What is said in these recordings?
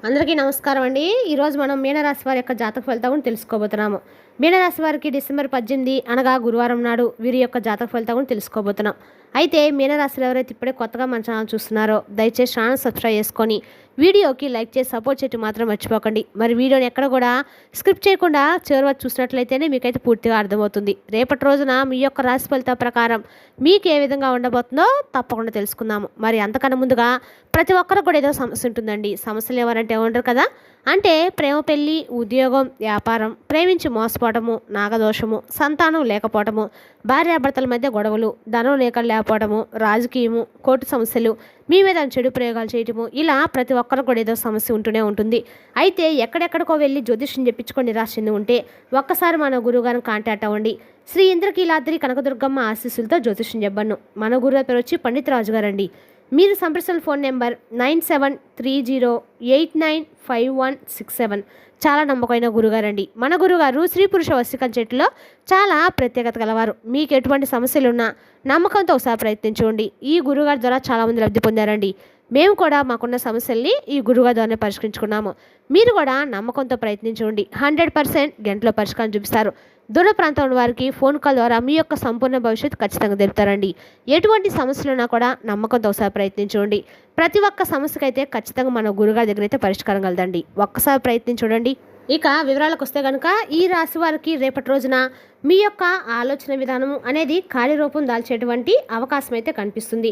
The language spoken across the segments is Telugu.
అందరికీ నమస్కారం అండి. ఈరోజు మనం మీనరాశి వారి యొక్క జాతక ఫలితాలను తెలుసుకోబోతున్నాము. మీనరాశి వారికి డిసెంబర్ 18 అనగా గురువారం నాడు వీరి యొక్క జాతక ఫలితాలను తెలుసుకోబోతున్నాం. అయితే మీనరాశిలో ఎవరైతే ఇప్పుడే కొత్తగా మన ఛానల్ చూస్తున్నారో దయచేసి ఛానల్ సబ్స్క్రైబ్ చేసుకొని వీడియోకి లైక్ చేసి సపోర్ట్ చేయడం మాత్రం మర్చిపోకండి. మరి వీడియోని ఎక్కడ కూడా స్క్రిప్ట్ చేయకుండా చివరి వరకు చూసినట్లయితేనే మీకైతే పూర్తిగా అర్థమవుతుంది. రేపటి రోజున మీ యొక్క రాశి ఫలితాల ప్రకారం మీకు ఏ విధంగా ఉండబోతుందో తప్పకుండా తెలుసుకుందాము. మరి అంతకన్నా ముందుగా ప్రతి ఒక్కరికి కూడా ఏదో సమస్య ఉంటుందండి. సమస్యలు ఎవరంటే ఉండరు కదా, అంటే ప్రేమ, పెళ్ళి, ఉద్యోగం, వ్యాపారం, ప్రేమించి మోసపోవటము, నాగదోషము, సంతానం లేకపోవటము, భార్యాభర్తల మధ్య గొడవలు, ధనం లేకపోవటము, రాజకీయము, కోర్టు సమస్యలు, మీ మీద చెడు ప్రయోగాలు చేయటము, ఇలా ప్రతి ఒక్కరికి కూడా ఏదో సమస్య ఉంటూనే ఉంటుంది. అయితే ఎక్కడెక్కడికో వెళ్ళి జ్యోతిష్యం చెప్పించుకొని నిరాశ చెంది ఉంటే ఒక్కసారి మన గురువుగారిని కాంటాక్ట్ అవ్వండి. శ్రీ ఇంద్రకీలాద్రి కనకదుర్గమ్మ ఆశీస్సులతో జ్యోతిష్యం చెప్పను. మన గురువు పేరు వచ్చి పండిత్ రాజు గారండి. మీరు సంప్రదించిన ఫోన్ నెంబర్ 9730895167. చాలా నమ్మకమైన గురుగారండి. మన గురుగారు స్త్రీ పురుష వశీకరణ చెట్టులో చాలా ప్రత్యేకత గలవారు. మీకు ఎటువంటి సమస్యలున్నా నమ్మకంతో ఒకసారి ప్రయత్నించండి. ఈ గురుగారి ద్వారా చాలామంది లబ్ధి పొందారండి. మేము కూడా మాకున్న సమస్యల్ని ఈ గురుగారి ద్వారానే పరిష్కరించుకున్నాము. మీరు కూడా నమ్మకంతో ప్రయత్నించండి. 100% గంటలో పరిష్కారం చూపిస్తారు. దూర ప్రాంతం వారికి ఫోన్ కాల్ ద్వారా మీ యొక్క సంపూర్ణ భవిష్యత్తు ఖచ్చితంగా తెలుపుతారండి. ఎటువంటి సమస్యలున్నా కూడా నమ్మకంతో ఒకసారి ప్రయత్నించండి. ప్రతి ఒక్క సమస్యకైతే ఖచ్చితంగా మన గురుగారి దగ్గర అయితే పరిష్కారం కలదండి. ఒక్కసారి ప్రయత్నించండి. ఇక వివరాలకు వస్తే కనుక ఈ రాశి వారికి రేపటి రోజున మీ యొక్క ఆలోచన విధానము అనేది కార్యరూపం దాల్చేటువంటి అవకాశం అయితే కనిపిస్తుంది.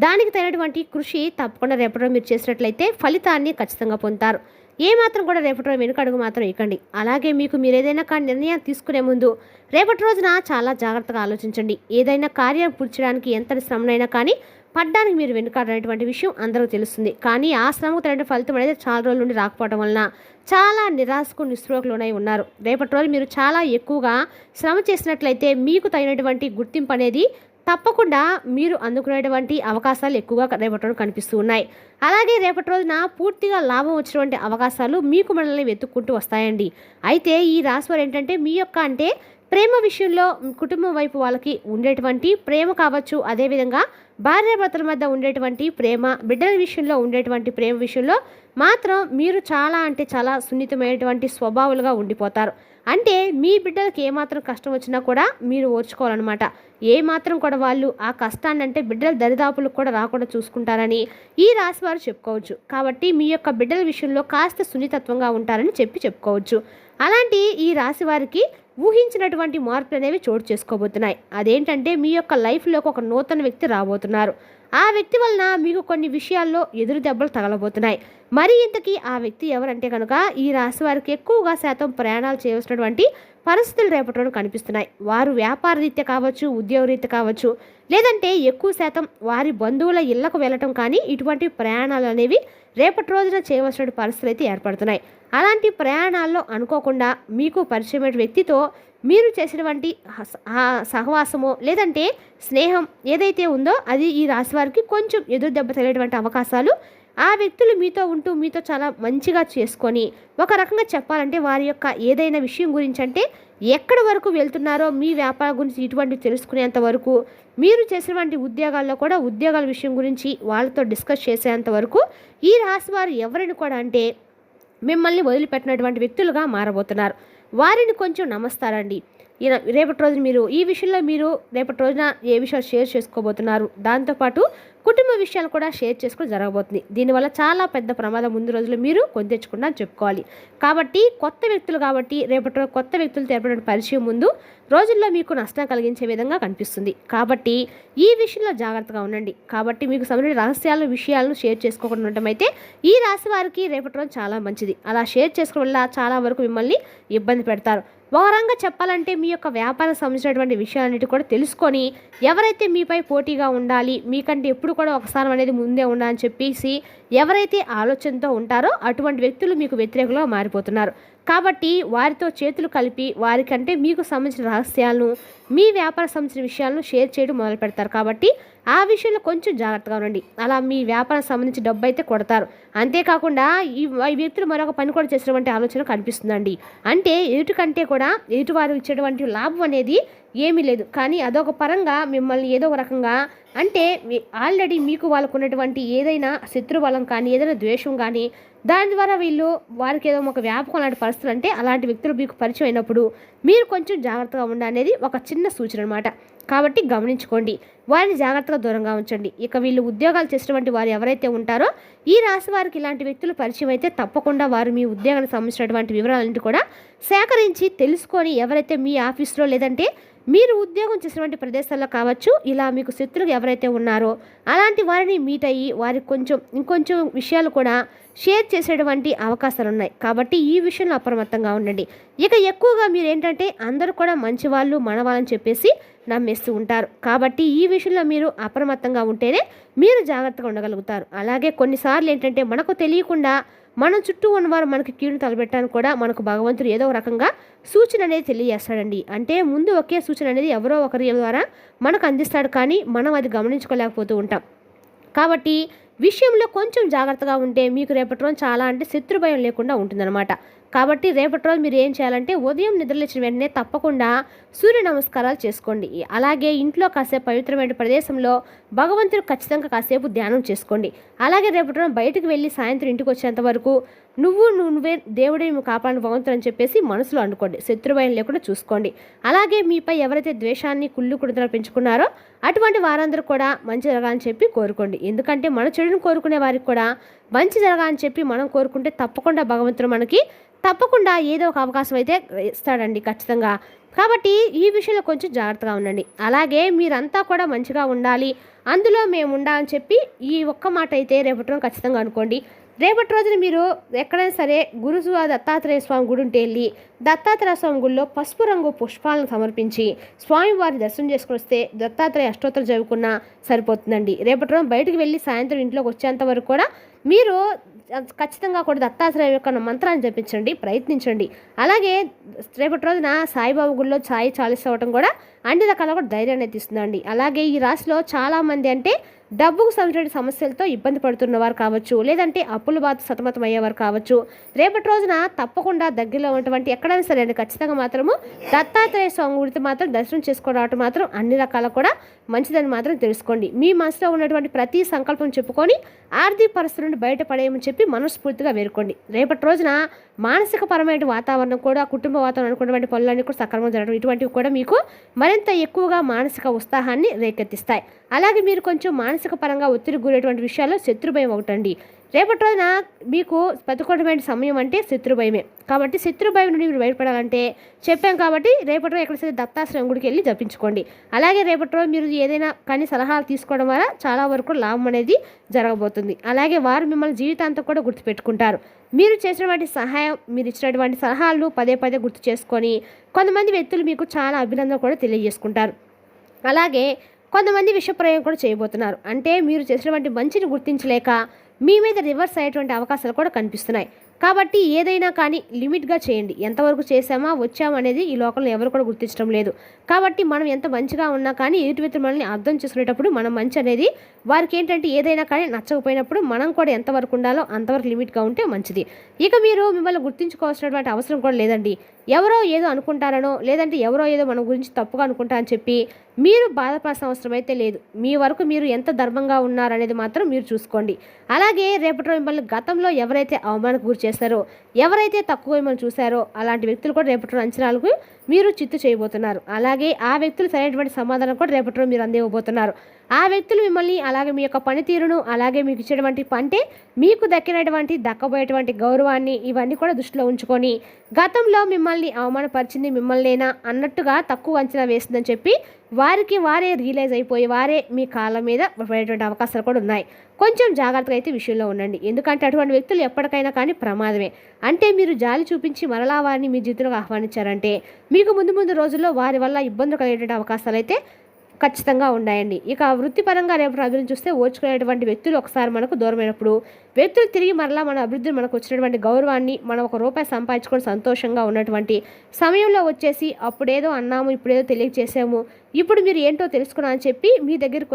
దానికి తగినటువంటి కృషి తప్పకుండా రేపటి రోజు మీరు చేసినట్లయితే ఫలితాన్ని ఖచ్చితంగా పొందుతారు. ఏమాత్రం కూడా రేపటి రోజు వెనుకడుగు మాత్రం ఇవ్వకండి. అలాగే మీకు మీరు ఏదైనా నిర్ణయం తీసుకునే ముందు రేపటి రోజున చాలా జాగ్రత్తగా ఆలోచించండి. ఏదైనా కార్యం పూర్చడానికి ఎంత శ్రమనైనా కానీ పడ్డానికి మీరు వెనుకాడనేటువంటి విషయం అందరికీ తెలుస్తుంది. కానీ ఆ శ్రమకు తగిన ఫలితం అనేది చాలా రోజుల నుండి రాకపోవడం వలన చాలా నిరాశకు నిస్పృహలోనై ఉన్నారు. రేపటి రోజు మీరు చాలా ఎక్కువగా శ్రమ చేసినట్లయితే మీకు తగినటువంటి గుర్తింపు అనేది తప్పకుండా మీరు అందుకునేటువంటి అవకాశాలు ఎక్కువగా రేపటి రోజు కనిపిస్తూ ఉన్నాయి. అలాగే రేపటి రోజున పూర్తిగా లాభం వచ్చినటువంటి అవకాశాలు మీకు మనల్ని వెతుక్కుంటూ వస్తాయండి. అయితే ఈ రాశి వారు ఏంటంటే మీ యొక్క అంటే ప్రేమ విషయంలో కుటుంబం వైపు వాళ్ళకి ఉండేటువంటి ప్రేమ కావచ్చు, అదేవిధంగా భార్యాభర్తల మధ్య ఉండేటువంటి ప్రేమ, బిడ్డల విషయంలో ఉండేటువంటి ప్రేమ విషయంలో మాత్రం మీరు చాలా అంటే చాలా సున్నితమైనటువంటి స్వభావాలుగా ఉండిపోతారు. అంటే మీ బిడ్డలకి ఏమాత్రం కష్టం వచ్చినా కూడా మీరు ఓర్చుకోవాలన్నమాట. ఏమాత్రం కూడా వాళ్ళు ఆ కష్టాన్ని అంటే బిడ్డల దరిదాపులకు కూడా రాకుండా చూసుకుంటారని ఈ రాశి వారు చెప్పుకోవచ్చు. కాబట్టి మీ యొక్క బిడ్డల విషయంలో కాస్త సున్నితత్వంగా ఉంటారని చెప్పుకోవచ్చు. అలాంటి ఈ రాశి వారికి ఊహించినటువంటి మార్పులు అనేవి చోటు చేసుకోబోతున్నాయి. అదేంటంటే మీ యొక్క లైఫ్లోకి ఒక నూతన వ్యక్తి రాబోతున్నారు. ఆ వ్యక్తి వలన మీకు కొన్ని విషయాల్లో ఎదురు దెబ్బలు తగలబోతున్నాయి. మరి ఇంతకీ ఆ వ్యక్తి ఎవరంటే కనుక ఈ రాశి వారికి ఎక్కువగా శాతం ప్రయాణాలు చేయవలసినటువంటి పరిస్థితులు రేపటి రోజు కనిపిస్తున్నాయి. వారు వ్యాపార రీత్యా కావచ్చు, ఉద్యోగ రీత్యా కావచ్చు, లేదంటే ఎక్కువ శాతం వారి బంధువుల ఇళ్లకు వెళ్ళటం కానీ ఇటువంటి ప్రయాణాలు అనేవి రేపటి రోజున చేయవలసిన పరిస్థితులు అయితే ఏర్పడుతున్నాయి. అలాంటి ప్రయాణాల్లో అనుకోకుండా మీకు పరిచయమైన వ్యక్తితో మీరు చేసినటువంటి సహవాసమో లేదంటే స్నేహం ఏదైతే ఉందో అది ఈ రాశి వారికి కొంచెం ఎదురు దెబ్బ తగిలేటువంటి అవకాశాలు, ఆ వ్యక్తులు మీతో ఉంటూ మీతో చాలా మంచిగా చేసుకొని ఒక రకంగా చెప్పాలంటే వారి యొక్క ఏదైనా విషయం గురించి అంటే ఎక్కడి వరకు వెళ్తున్నారో మీ వ్యాపారం గురించి ఇటువంటివి తెలుసుకునేంత వరకు, మీరు చేసినటువంటి ఉద్యోగాల్లో కూడా ఉద్యోగాల విషయం గురించి వాళ్ళతో డిస్కస్ చేసేంత వరకు ఈ రాశి వారు ఎవరిని కూడా అంటే మిమ్మల్ని వదిలిపెట్టినటువంటి వ్యక్తులుగా మారబోతున్నారు. వారిని కొంచెం నమస్తారండి. రేపటి రోజున మీరు ఈ విషయంలో మీరు రేపటి రోజున ఏ విషయాలు షేర్ చేసుకోబోతున్నారు, దాంతోపాటు కుటుంబ విషయాలు కూడా షేర్ చేసుకుని జరగబోతుంది. దీనివల్ల చాలా పెద్ద ప్రమాదం ముందు రోజులు మీరు కొని తెచ్చుకున్నా చెప్పుకోవాలి. కాబట్టి కొత్త వ్యక్తులు కాబట్టి రేపటి రోజు కొత్త వ్యక్తులతో ఏర్పడిన పరిచయం ముందు రోజుల్లో మీకు నష్టం కలిగించే విధంగా కనిపిస్తుంది. కాబట్టి ఈ విషయంలో జాగ్రత్తగా ఉండండి. కాబట్టి మీకు సంబంధించిన రహస్యాలు విషయాలను షేర్ చేసుకోకుండా ఉండటం అయితే ఈ రాశి వారికి రేపటి రోజు చాలా మంచిది. అలా షేర్ చేసుకోవడం వల్ల చాలా వరకు మిమ్మల్ని ఇబ్బంది పెడతారు. వారంగా చెప్పాలంటే మీ యొక్క వ్యాపారం సంబంధించినటువంటి విషయాలన్నిటి కూడా తెలుసుకొని ఎవరైతే మీపై పోటీగా ఉండాలి, మీకంటే ఎప్పుడు కూడా ఒకసారి అనేది ముందే ఉండాలని చెప్పేసి ఎవరైతే ఆలోచనతో ఉంటారో అటువంటి వ్యక్తులు మీకు వ్యతిరేకంగా మారిపోతున్నారు. కాబట్టి వారితో చేతులు కలిపి వారికంటే మీకు సంబంధించిన రహస్యాలను మీ వ్యాపార సంబంధించిన విషయాలను షేర్ చేయడం మొదలు పెడతారు. కాబట్టి ఆ విషయంలో కొంచెం జాగ్రత్తగా ఉండండి. అలా మీ వ్యాపారం సంబంధించి డబ్బు అయితే కొడతారు. అంతేకాకుండా ఈ వ్యక్తులు మరొక పని కూడా చేసినటువంటి ఆలోచన కనిపిస్తుందండి. అంటే ఎదుటికంటే కూడా ఎదుటివారు ఇచ్చేటువంటి లాభం అనేది ఏమీ లేదు, కానీ అదొక పరంగా మిమ్మల్ని ఏదో ఒక రకంగా అంటే ఆల్రెడీ మీకు వాళ్ళకు ఉన్నటువంటి ఏదైనా శత్రుబలం కానీ ఏదైనా ద్వేషం కానీ దాని ద్వారా వారికి ఏదో ఒక వ్యాపకం లాంటి పరిస్థితులు అంటే అలాంటి వ్యక్తులు మీకు పరిచయం అయినప్పుడు మీరు కొంచెం జాగ్రత్తగా ఉండాలనేది ఒక చిన్న సూచన అనమాట. కాబట్టి గమనించుకోండి, వారిని జాగ్రత్తగా దూరంగా ఉంచండి. ఇక ఉద్యోగాలు చేసినటువంటి వారు ఎవరైతే ఉంటారో ఈ రాశి వారికి ఇలాంటి వ్యక్తులు పరిచయం అయితే తప్పకుండా వారు మీ ఉద్యోగానికి సంబంధించినటువంటి వివరాలన్నింటి కూడా సేకరించి తెలుసుకొని ఎవరైతే మీ ఆఫీస్లో లేదంటే మీరు ఉద్యోగం చేసినటువంటి ప్రదేశాల్లో కావచ్చు, ఇలా మీకు శత్రువులు ఎవరైతే ఉన్నారో అలాంటి వారిని మీట్ అయ్యి వారికి ఇంకొంచెం విషయాలు కూడా షేర్ చేసేటువంటి అవకాశాలు ఉన్నాయి. కాబట్టి ఈ విషయంలో అప్రమత్తంగా ఉండండి. ఇక ఎక్కువగా మీరు ఏంటంటే అందరూ కూడా మంచివాళ్ళు మనవాళ్ళని చెప్పేసి నమ్మేస్తూ ఉంటారు. కాబట్టి ఈ విషయంలో మీరు అప్రమత్తంగా ఉంటేనే మీరు జాగ్రత్తగా ఉండగలుగుతారు. అలాగే కొన్నిసార్లు ఏంటంటే మనకు తెలియకుండా మనం చుట్టూ ఉన్నవారు మనకి కీడును తలపెట్టడానికి కూడా మనకు భగవంతుడు ఏదో ఒక రకంగా సూచన అనేది తెలియజేస్తాడండి. అంటే ముందు ఒకే సూచన అనేది ఎవరో ఒకరి ద్వారా మనకు అందిస్తాడు, కానీ మనం అది గమనించుకోలేకపోతూ ఉంటాం. కాబట్టి విషయంలో కొంచెం జాగ్రత్తగా ఉంటే మీకు రేపటి రోజు చాలా అంటే శత్రు భయం లేకుండా ఉంటుందన్నమాట. కాబట్టి రేపటి రోజు మీరు ఏం చేయాలంటే ఉదయం నిద్రలేచిన వెంటనే తప్పకుండా సూర్య నమస్కారాలు చేసుకోండి. అలాగే ఇంట్లో కాసేపు పవిత్రమైన ప్రదేశంలో భగవంతుడు ఖచ్చితంగా కాసేపు ధ్యానం చేసుకోండి. అలాగే రేపటి రోజు బయటకు వెళ్ళి సాయంత్రం ఇంటికి వచ్చేంత వరకు నువ్వే దేవుడే నువ్వు కాపాడు భగవంతుడు అని చెప్పేసి మనసులో అనుకోండి. శత్రుభయం లేకుండా చూసుకోండి. అలాగే మీపై ఎవరైతే ద్వేషాన్ని కుళ్ళుకుడుదల పెంచుకున్నారో అటువంటి వారందరూ కూడా మంచి జరగాలని చెప్పి కోరుకోండి. ఎందుకంటే మన చెడును కోరుకునే వారికి కూడా మంచి జరగాలని చెప్పి మనం కోరుకుంటే తప్పకుండా భగవంతుడు మనకి తప్పకుండా ఏదో ఒక అవకాశం అయితే ఇస్తాడండి ఖచ్చితంగా. కాబట్టి ఈ విషయంలో కొంచెం జాగ్రత్తగా ఉండండి. అలాగే మీరంతా కూడా మంచిగా ఉండాలి, అందులో మేము ఉండాలని చెప్పి ఈ ఒక్క మాట అయితే రేపటి రోజు ఖచ్చితంగా అనుకోండి. రేపటి రోజున మీరు ఎక్కడైనా సరే దత్తాత్రేయ స్వామి గుడి ఉంటే వెళ్ళి దత్తాత్రేయ స్వామి గుడిలో పసుపు రంగు పుష్పాలను సమర్పించి స్వామివారి దర్శనం చేసుకుని వస్తే దత్తాత్రేయ అష్టోత్తరం చదువుకున్నా సరిపోతుందండి. రేపటి రోజు బయటకు వెళ్ళి సాయంత్రం ఇంట్లోకి వచ్చేంత వరకు కూడా మీరు ఖచ్చితంగా కూడా దత్తాత్రేయ యొక్క మంత్రాన్ని జపించండి, ప్రయత్నించండి. అలాగే రేపటి రోజున సాయిబాబా గుడిలో సాయి చాలీస అవ్వటం కూడా అన్ని రకాల కూడా ధైర్యాన్ని ఎత్తిస్తుందండి. అలాగే ఈ రాశిలో చాలామంది అంటే డబ్బుకు సంబంధించిన సమస్యలతో ఇబ్బంది పడుతున్నవారు కావచ్చు, లేదంటే అప్పుల బాధ సతమతం అయ్యేవారు కావచ్చు. రేపటి రోజున తప్పకుండా దగ్గరలో ఉన్నటువంటి ఎక్కడైనా సరే అండి ఖచ్చితంగా మాత్రము దత్తాత్రేయ స్వామి గుడితో మాత్రం దర్శనం చేసుకోవడం మాత్రం అన్ని రకాల కూడా మంచిదని మాత్రం తెలుసుకోండి. మీ మనసులో ఉన్నటువంటి ప్రతి సంకల్పం చెప్పుకొని ఆర్థిక పరిస్థితి నుండి బయటపడేయమని చెప్పి మనస్ఫూర్తిగా వేరుకోండి. రేపటి రోజున మానసిక పరమైన వాతావరణం కూడా కుటుంబ వాతావరణం అనుకున్నటువంటి పనులన్నీ కూడా సక్రమంగా జరగడం ఇటువంటివి కూడా మీకు మరింత ఎక్కువగా మానసిక ఉత్సాహాన్ని రేకెత్తిస్తాయి. అలాగే మీరు కొంచెం మానసిక పరంగా ఒత్తిడి గురేటువంటి విషయాల్లో శత్రుభయం ఒకటండి. రేపటి రోజున మీకు ప్రతికూలమైన సమయం అంటే శత్రుభయమే. కాబట్టి శత్రుభయం నుండి మీరు బయటపడాలంటే చెప్పాం. కాబట్టి రేపటి రోజు ఎక్కడ సరే దత్తాశ్రమం గుడికి వెళ్ళి జపించుకోండి. అలాగే రేపటి రోజు మీరు ఏదైనా కానీ సలహాలు తీసుకోవడం వల్ల చాలా వరకు లాభం అనేది జరగబోతుంది. అలాగే వారు మిమ్మల్ని జీవితాంతం కూడా గుర్తుపెట్టుకుంటారు. మీరు చేసినటువంటి సహాయం, మీరు ఇచ్చినటువంటి సలహాలు పదే పదే గుర్తు చేసుకొని కొంతమంది వ్యక్తులు మీకు చాలా అభినందన కూడా తెలియజేసుకుంటారు. అలాగే కొంతమంది విషప్రయోగం కూడా చేయబోతున్నారు. అంటే మీరు చేసినటువంటి మంచిని గుర్తించలేక మీ మీద రివర్స్ అయ్యేటువంటి అవకాశాలు కూడా కనిపిస్తున్నాయి. కాబట్టి ఏదైనా కానీ లిమిట్గా చేయండి. ఎంతవరకు చేసామా వచ్చామా అనేది ఈ లోకంలో ఎవరు కూడా గుర్తించడం లేదు. కాబట్టి మనం ఎంత మంచిగా ఉన్నా కానీ ఎదుటి వ్యక్తులు మనల్ని అర్థం చేసుకునేటప్పుడు మనం మంచి అనేది వారికి ఏంటంటే ఏదైనా కానీ నచ్చకపోయినప్పుడు మనం కూడా ఎంతవరకు ఉండాలో అంతవరకు లిమిట్గా ఉంటే మంచిది. ఇక మీరు మిమ్మల్ని గుర్తించుకోవాల్సినటువంటి అవసరం కూడా లేదండి. ఎవరో ఏదో అనుకుంటారనో లేదంటే ఎవరో ఏదో మన గురించి తప్పుగా అనుకుంటారని చెప్పి మీరు బాధపడాల్సిన అవసరం అయితే లేదు. మీ వరకు మీరు ఎంత ధర్మంగా ఉన్నారనేది మాత్రం మీరు చూసుకోండి. అలాగే రేపటి రోజు మిమ్మల్ని గతంలో ఎవరైతే అవమానానికి గురి చేస్తారో, ఎవరైతే తక్కువ మిమ్మల్ని చూశారో అలాంటి వ్యక్తులు కూడా రేపటి రోజు అంచనాలకు మీరు చిత్తు చేయబోతున్నారు. అలాగే ఆ వ్యక్తులు సరైనటువంటి సమాధానం కూడా రేపటి రోజు మీరు అందివ్వబోతున్నారు. ఆ వ్యక్తులు మిమ్మల్ని అలాగే మీ యొక్క పనితీరును అలాగే మీకు ఇచ్చేటువంటి అంటే మీకు దక్కబోయేటువంటి గౌరవాన్ని ఇవన్నీ కూడా దృష్టిలో ఉంచుకొని గతంలో మిమ్మల్ని అవమానపరిచింది మిమ్మల్నేనా అన్నట్టుగా తక్కువ అంచనా వేస్తుందని చెప్పి వారికి వారే రియలైజ్ అయిపోయి వారే మీ కాళ్ళ మీద పడేటువంటి అవకాశాలు కూడా ఉన్నాయి. కొంచెం జాగ్రత్తగా అయితే విషయంలో ఉండండి. ఎందుకంటే అటువంటి వ్యక్తులు ఎప్పటికైనా కానీ ప్రమాదమే. అంటే మీరు జాలి చూపించి మరలా వారిని మీ జీవితంలోకి ఆహ్వానించారంటే మీకు ముందు రోజుల్లో వారి వల్ల ఇబ్బందులు కలిగేటువంటి అవకాశాలు అయితే ఖచ్చితంగా ఉన్నాయండి. ఇక వృత్తిపరంగా రేపటి అభివృద్ధి చూస్తే ఓర్చుకునేటువంటి వ్యక్తులు ఒకసారి మనకు దూరమైనప్పుడు వ్యక్తులు తిరిగి మరలా మన అభివృద్ధిని మనకు వచ్చినటువంటి గౌరవాన్ని మనం ₹1 సంపాదించుకొని సంతోషంగా ఉన్నటువంటి సమయంలో వచ్చేసి అప్పుడేదో అన్నాము ఇప్పుడేదో తెలియజేసాము ఇప్పుడు మీరు ఏంటో తెలుసుకున్నా అని చెప్పి మీ దగ్గరికి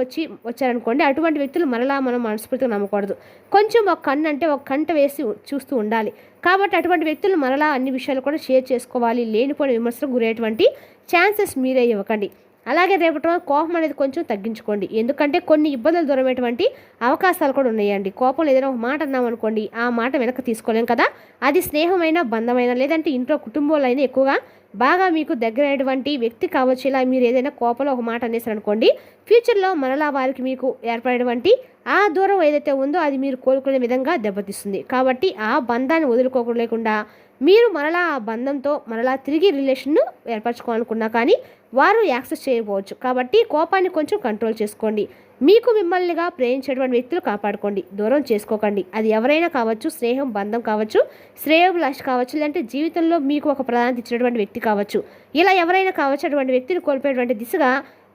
వచ్చారనుకోండి, అటువంటి వ్యక్తులు మరలా మనం మనస్ఫూర్తిగా నమ్మకూడదు. కొంచెం ఒక కన్ను అంటే ఒక కంట వేసి చూస్తూ ఉండాలి. కాబట్టి అటువంటి వ్యక్తులు మరలా అన్ని విషయాలు కూడా షేర్ చేసుకోవాలి. లేనిపోయిన విమర్శలకు గురయ్యేటువంటి ఛాన్సెస్ మీరే ఇవ్వకండి. అలాగే రేపటి రోజు కోపం అనేది కొంచెం తగ్గించుకోండి. ఎందుకంటే కొన్ని ఇబ్బందులు దూరమైనటువంటి అవకాశాలు కూడా ఉన్నాయండి. కోపంలో ఏదైనా ఒక మాట అన్నామనుకోండి, ఆ మాట వెనక్కి తీసుకోలేం కదా. అది స్నేహమైన, బంధమైన, లేదంటే ఇంట్లో కుటుంబంలో అయినా ఎక్కువగా బాగా మీకు దగ్గరైనటువంటి వ్యక్తి కావచ్చు. ఇలా మీరు ఏదైనా కోపంలో ఒక మాట అనేసారు అనుకోండి, ఫ్యూచర్లో మరలా వారికి మీకు ఏర్పడేటువంటి ఆ దూరం ఏదైతే ఉందో అది మీరు కోలుకునే విధంగా దెబ్బతీస్తుంది. కాబట్టి ఆ బంధాన్ని వదులుకోలేకుండా మీరు మరలా ఆ బంధంతో మరలా తిరిగి రిలేషన్ను ఏర్పరచుకోవాలనుకున్నా కానీ వారు యాక్సెస్ చేయకపోవచ్చు. కాబట్టి కోపాన్ని కొంచెం కంట్రోల్ చేసుకోండి. మీకు మిమ్మల్నిగా ప్రేమించేటువంటి వ్యక్తులు కాపాడుకోండి, దూరం చేసుకోకండి. అది ఎవరైనా కావచ్చు, స్నేహం, బంధం కావచ్చు, శ్రేయోభిలాష్ కావచ్చు, లేదంటే జీవితంలో మీకు ఒక ప్రాధాన్యత ఇచ్చినటువంటి వ్యక్తి కావచ్చు. ఇలా ఎవరైనా కావచ్చు, అటువంటి వ్యక్తిని కోల్పోయేటువంటి దిశగా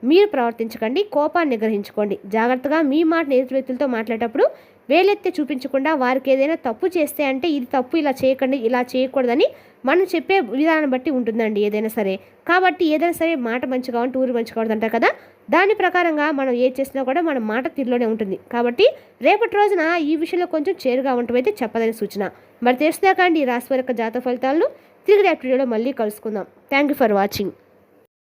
మీరు ప్రవర్తించకండి. కోపాన్ని నిగ్రహించుకోండి. జాగ్రత్తగా మీ మాట ఎదుటి వ్యక్తులతో మాట్లాడేటప్పుడు వేలెత్తి చూపించకుండా వారికి ఏదైనా తప్పు చేస్తే అంటే ఇది తప్పు, ఇలా చేయకండి, ఇలా చేయకూడదని మనం చెప్పే విధానం బట్టి ఉంటుందండి ఏదైనా సరే. కాబట్టి ఏదైనా సరే మాట మంచిగా ఉంటే ఊరు మంచిగా ఉంటుంది అంటారు కదా, దాని ప్రకారంగా మనం ఏది చేసినా కూడా మన మాట తీరులోనే ఉంటుంది. కాబట్టి రేపటి రోజున ఈ విషయంలో కొంచెం చేరుగా ఉండటమైతే చెప్పదని సూచన. మరి తెలుసుదాకా అండి ఈ రాశి వారి యొక్క జాతక ఫలితాలను తిరిగి రేపటి వీడియోలో మళ్ళీ కలుసుకుందాం. Thank you for watching.